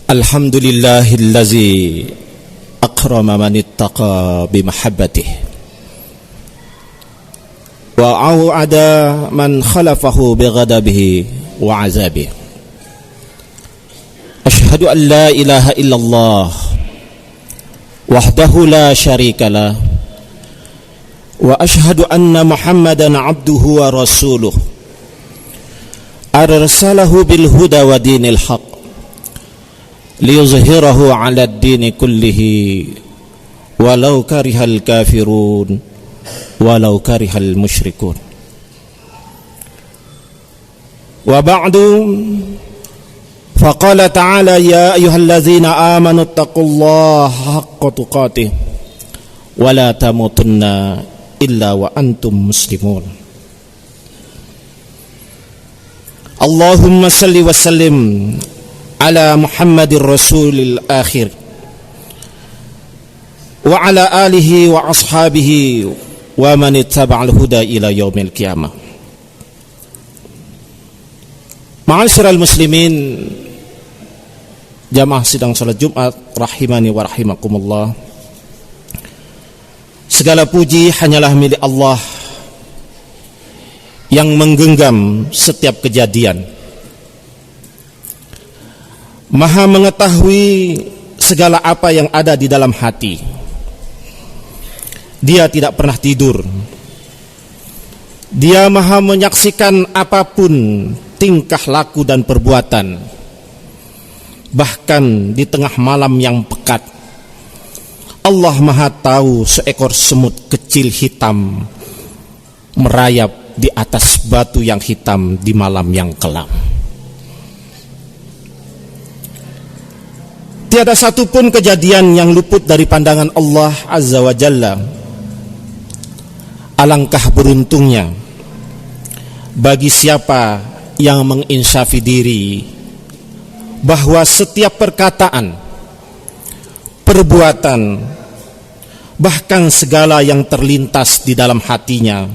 Alhamdulillahillazi akrama man ittaqa bimahabbatihi wa au'ada man khalafahu bighadabihi wa azabihi. Ashhadu an la ilaha illallah wahdahu la syarika lah wa ashhadu anna Muhammadan abduhu wa rasuluh arsalahu bil huda wa dinil haq liyuzhirahu 'ala ad-dini kullihi walau karihal kafirun walau karihal musyrikun. Wa ba'du, faqala ta'ala ya ayyuhallazina amanu taqullaha haqqa tuqatih wa la tamutunna illa wa antum muslimun. Allahumma salli wa sallim ala Muhammadir Rasulil akhir wa ala alihi wa ashabihi wa man ittaba'al huda ila yaumil qiyamah. Ma'asyiral muslimin, jamaah sidang salat Jumat rahimani wa rahimakumullah. Segala puji hanyalah milik Allah yang menggenggam setiap kejadian, Maha mengetahui segala apa yang ada di dalam hati. Dia tidak pernah tidur. Dia maha menyaksikan apapun tingkah laku dan perbuatan. Bahkan di tengah malam yang pekat, Allah maha tahu seekor semut kecil hitam merayap di atas batu yang hitam di malam yang kelam. Tiada satupun kejadian yang luput dari pandangan Allah Azza wa Jalla. Alangkah beruntungnya bagi siapa yang menginsafi diri bahwa setiap perkataan, perbuatan, bahkan segala yang terlintas di dalam hatinya,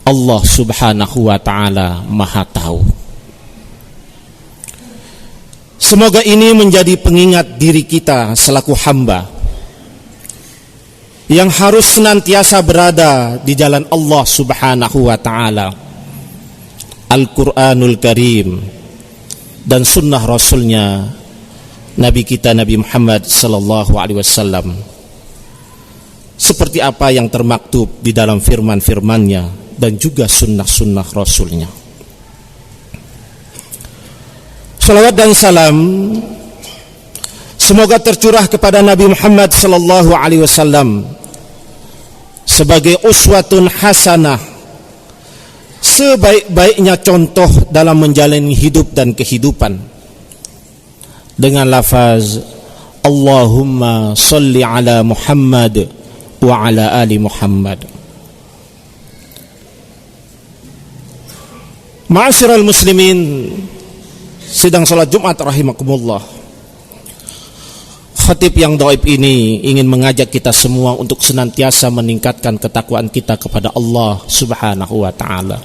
Allah Subhanahu wa ta'ala maha tahu. Semoga ini menjadi pengingat diri kita selaku hamba yang harus senantiasa berada di jalan Allah Subhanahu wa ta'ala, Al-Quranul Karim dan sunnah Rasulnya Nabi kita Nabi Muhammad sallallahu alaihi wasallam, seperti apa yang termaktub di dalam firman-firmannya dan juga sunnah-sunnah Rasulnya. Salawat dan salam semoga tercurah kepada Nabi Muhammad sallallahu alaihi wasallam sebagai uswatun hasanah, sebaik-baiknya contoh dalam menjalani hidup dan kehidupan, dengan lafaz Allahumma salli ala Muhammad wa ala ali Muhammad. Ma'asyiral muslimin, sidang salat Jumat rahimakumullah. Khatib yang dhaif ini ingin mengajak kita semua untuk senantiasa meningkatkan ketakwaan kita kepada Allah Subhanahu wa ta'ala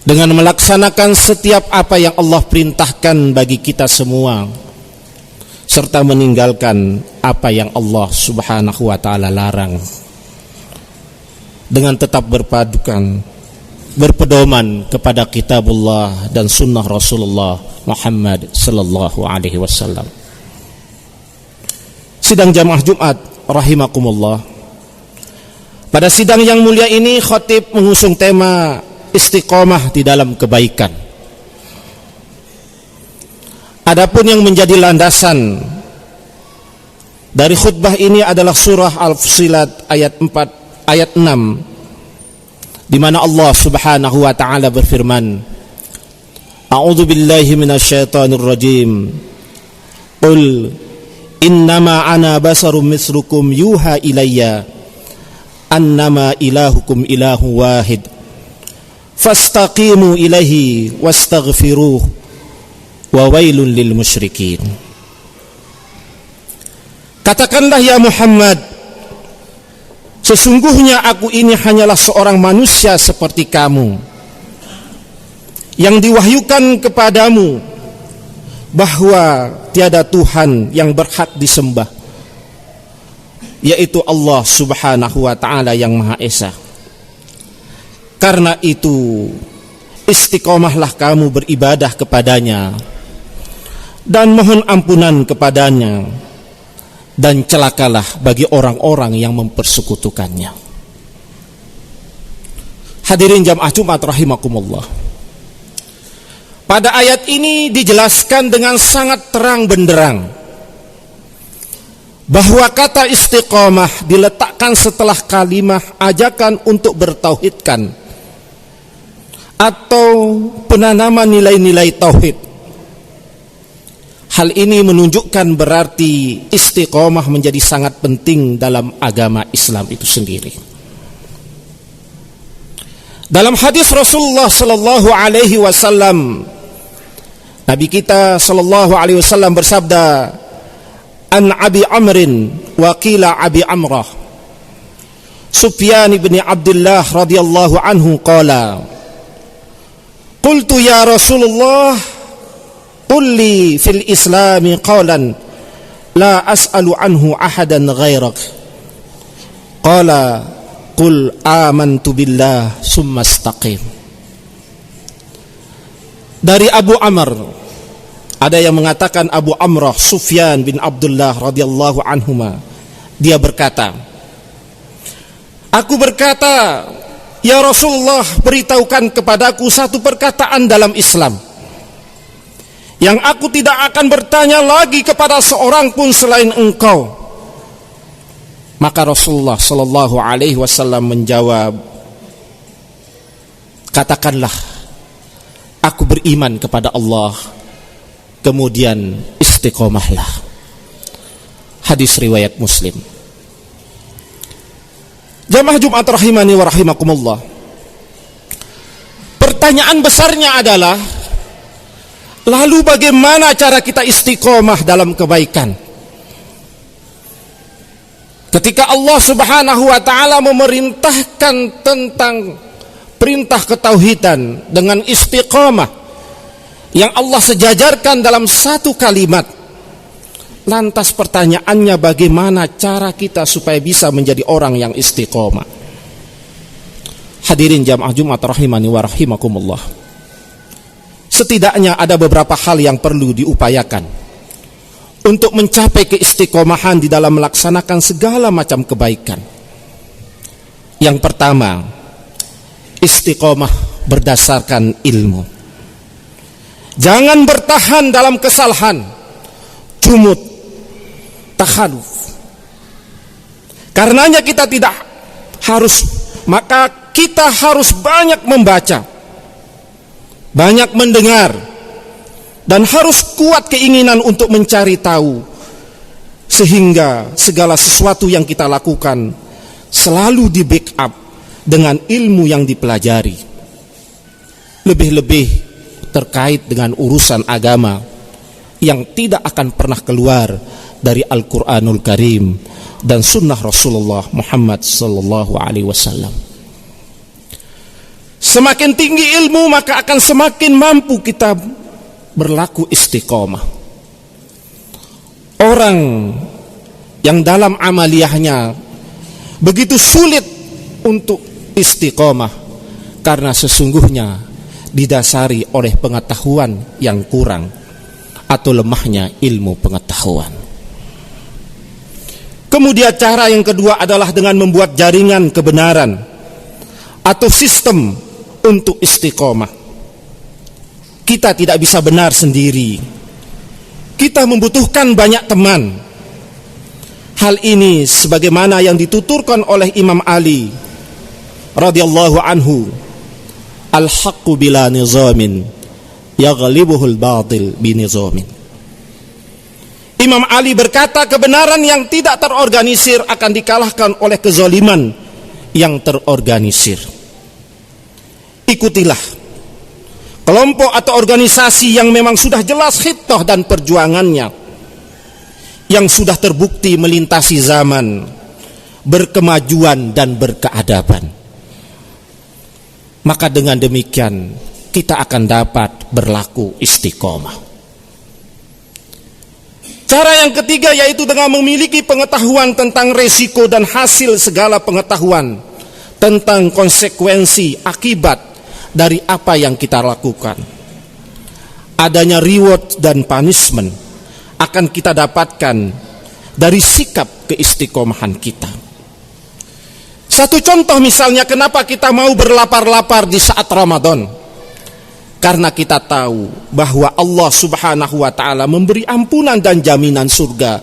dengan melaksanakan setiap apa yang Allah perintahkan bagi kita semua, serta meninggalkan apa yang Allah Subhanahu wa ta'ala larang, dengan tetap berpedoman kepada kitabullah dan sunnah Rasulullah Muhammad sallallahu alaihi wasallam. Sidang jamaah Jumat rahimakumullah, pada sidang yang mulia ini khatib mengusung tema istiqomah di dalam kebaikan. Adapun yang menjadi landasan dari khutbah ini adalah surah Al-Fussilat ayat 4 ayat 6, di mana Allah Subhanahu wa ta'ala berfirman, A'udzu billahi minasyaitonir rajim. Qul innama ana basarum mislukum yuha ilayya annama ilahukum ilahu wahid fastaqimu ilaihi wastaghfiruh wa wailun lil musyrikin. Katakanlah ya Muhammad, sesungguhnya aku ini hanyalah seorang manusia seperti kamu, yang diwahyukan kepadamu bahwa tiada Tuhan yang berhak disembah, yaitu Allah Subhanahu wa ta'ala yang Maha Esa. Karena itu istiqomahlah kamu beribadah kepadanya dan mohon ampunan kepadanya, dan celakalah bagi orang-orang yang mempersekutukannya. Hadirin jamaah Jumat rahimakumullah. Pada ayat ini dijelaskan dengan sangat terang benderang bahwa kata istiqomah diletakkan setelah kalimat ajakan untuk bertauhidkan atau penanaman nilai-nilai tauhid. Hal ini menunjukkan berarti istiqomah menjadi sangat penting dalam agama Islam itu sendiri. Dalam hadis Rasulullah sallallahu alaihi wasallam, Nabi kita sallallahu alaihi wasallam bersabda, "An Abi Amrin wa qila Abi Amrah, Sufyan bin Abdullah radhiyallahu anhu qala, qultu ya Rasulullah, qul li fil Islami qawlan la as'alu anhu ahadan ghairak." Qala, qul amantu billah summa istaqim. Dari Abu Amr, ada yang mengatakan Abu Amrah Sufyan bin Abdullah radhiyallahu anhuma, dia berkata, aku berkata, ya Rasulullah, beritahukan kepadaku satu perkataan dalam Islam yang aku tidak akan bertanya lagi kepada seorang pun selain engkau. Maka Rasulullah sallallahu alaihi wasallam menjawab, katakanlah, aku beriman kepada Allah, kemudian istiqomahlah. Hadis riwayat Muslim. Jamaah Jumat rahimani wa rahimakumullah. Pertanyaan besarnya adalah, lalu bagaimana cara kita istiqomah dalam kebaikan? Ketika Allah Subhanahu wa ta'ala memerintahkan tentang perintah ketauhidan dengan istiqomah yang Allah sejajarkan dalam satu kalimat, lantas pertanyaannya, bagaimana cara kita supaya bisa menjadi orang yang istiqomah? Hadirin jamaah Jumat rahimani wa rahimakumullah. Setidaknya ada beberapa hal yang perlu diupayakan untuk mencapai keistiqomahan di dalam melaksanakan segala macam kebaikan. Yang pertama, istiqomah berdasarkan ilmu. Jangan bertahan dalam kesalahan, jumud, takhaluf. Karenanya kita tidak harus, maka kita harus banyak membaca, banyak mendengar, dan harus kuat keinginan untuk mencari tahu, sehingga segala sesuatu yang kita lakukan selalu di backup dengan ilmu yang dipelajari. Lebih-lebih terkait dengan urusan agama yang tidak akan pernah keluar dari Al-Quranul Karim dan sunnah Rasulullah Muhammad sallallahu alaihi wasallam. Semakin tinggi ilmu, maka akan semakin mampu kita berlaku istiqomah. Orang yang dalam amaliyahnya begitu sulit untuk istiqomah karena sesungguhnya didasari oleh pengetahuan yang kurang atau lemahnya ilmu pengetahuan. Kemudian cara yang kedua adalah dengan membuat jaringan kebenaran atau sistem untuk istiqomah. Kita tidak bisa benar sendiri. Kita membutuhkan banyak teman. Hal ini sebagaimana yang dituturkan oleh Imam Ali radhiyallahu anhu, al-haqqu bila nizamin yaghlibuhul batil binizamin. Imam Ali berkata, kebenaran yang tidak terorganisir akan dikalahkan oleh kezaliman yang terorganisir. Ikutilah kelompok atau organisasi yang memang sudah jelas khitah dan perjuangannya, yang sudah terbukti melintasi zaman, berkemajuan dan berkeadaban. Maka dengan demikian kita akan dapat berlaku istiqomah. Cara yang ketiga yaitu dengan memiliki pengetahuan tentang resiko dan hasil segala pengetahuan tentang konsekuensi akibat dari apa yang kita lakukan. Adanya reward dan punishment akan kita dapatkan dari sikap keistiqomahan kita. Satu contoh misalnya, kenapa kita mau berlapar-lapar di saat Ramadan? Karena kita tahu bahwa Allah Subhanahu wa ta'ala memberi ampunan dan jaminan surga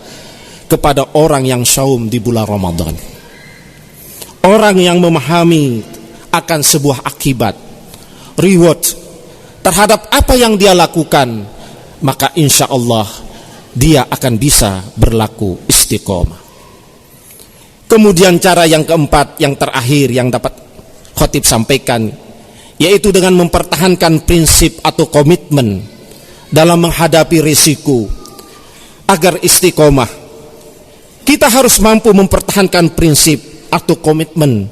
kepada orang yang saum di bulan Ramadan. Orang yang memahami akan sebuah akibat, reward terhadap apa yang dia lakukan, maka insya Allah dia akan bisa berlaku istiqomah. Kemudian cara yang keempat, yang terakhir yang dapat khotib sampaikan, yaitu dengan mempertahankan prinsip atau komitmen dalam menghadapi risiko. Agar istiqomah, kita harus mampu mempertahankan prinsip atau komitmen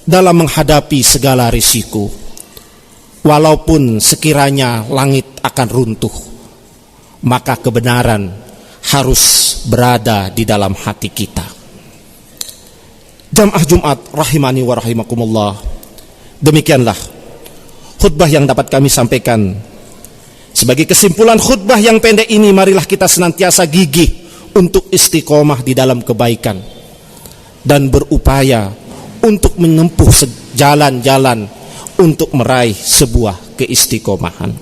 dalam menghadapi segala risiko. Walaupun sekiranya langit akan runtuh, maka kebenaran harus berada di dalam hati kita. Jamaah Jumat rahimani wa rahimakumullah, demikianlah khutbah yang dapat kami sampaikan. Sebagai kesimpulan khutbah yang pendek ini, marilah kita senantiasa gigih untuk istiqomah di dalam kebaikan dan berupaya untuk menempuh jalan-jalan untuk meraih sebuah keistiqomahan.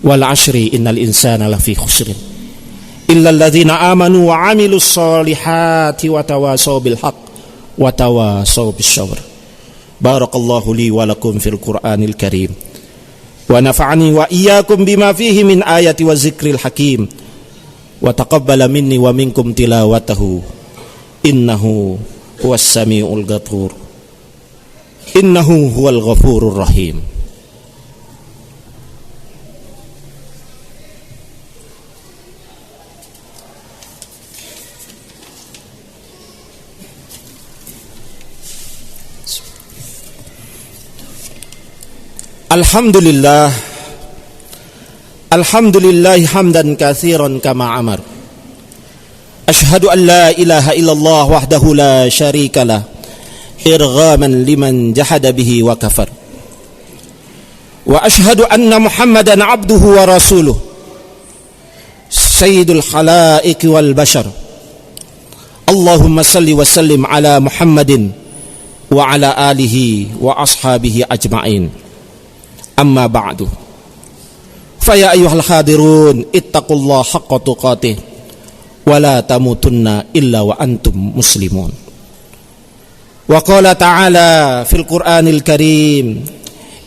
Wal 'ashri innal insana lafi khusrin illa alladzina amanu wa 'amilus solihati wa tawasaw bil haqq wa tawasaw bis sabr. Barakallahu li wa lakum fil Qur'anil Karim wa nafa'ani wa iyyakum bima fihi min ayati wa zikril hakim wa taqabbala minni wa minkum tilawatahu innahu huwas samiul ghafur innahu huwal ghafurur rahim. Alhamdulillah, alhamdulillah hamdan katsiran kama amar. Ashhadu an la ilaha illallah wahdahu la syarika lah, irghaman liman jahada bihi wa kafar. Wa ashhadu anna Muhammadan abduhu wa rasuluh, sayyidul khalaiq wal bashar. Allahumma salli wa sallim ala Muhammadin wa ala alihi wa ashabihi ajma'in. Amma ba'du, faya ayyuhal hadirun ittaqullaha haqqa tuqatih wa la tamutunna illa wa antum muslimun. Wa qala ta'ala fil Qur'anil Karim,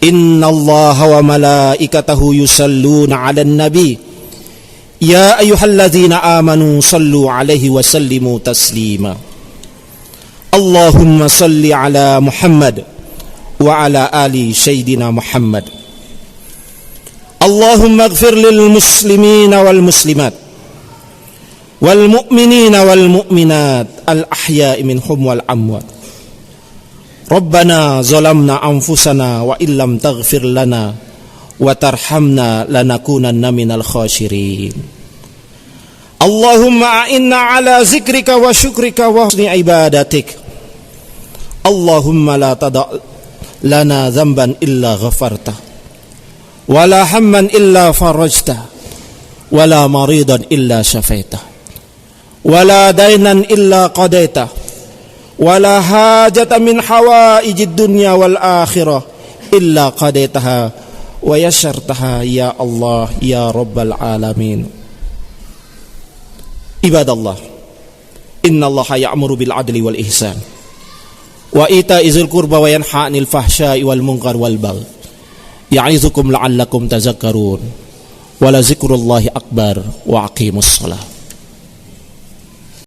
innallaha wa malaikatahu yusalluna 'alan nabi ya ayyuhalladzina amanu sallu 'alaihi wa sallimu taslima. Allahumma salli 'ala Muhammad wa 'ala ali sayyidina Muhammad. Allahumma ighfir lil muslimina wal muslimat wal mu'minina wal mu'minat al ahya'i minhum wal amwat. Rabbana zalamna anfusana wa illam taghfir lana wa tarhamna lanakunanna minal khasirin. Allahumma a'inna ala zikrika wa syukrika wa husni ibadatik. Allahumma la tada' lana dhanban illa ghafarta wala hamman illa farajta wala maridan illa syafaita wala dainan illa qadaita wala hajata min hawaijid dunya wal akhirah illa qadaitaha wa yassartaha ya Allah ya rabbal alamin. Ibadallah, innallaha ya'muru bil adli wal ihsan wa ita'izil qurba wa yanha 'anil fahsya'i wal munkar wal baghi ya'izukum la'allakum tazakkarun wa la zikrullahi akbar wa aqimus shalah.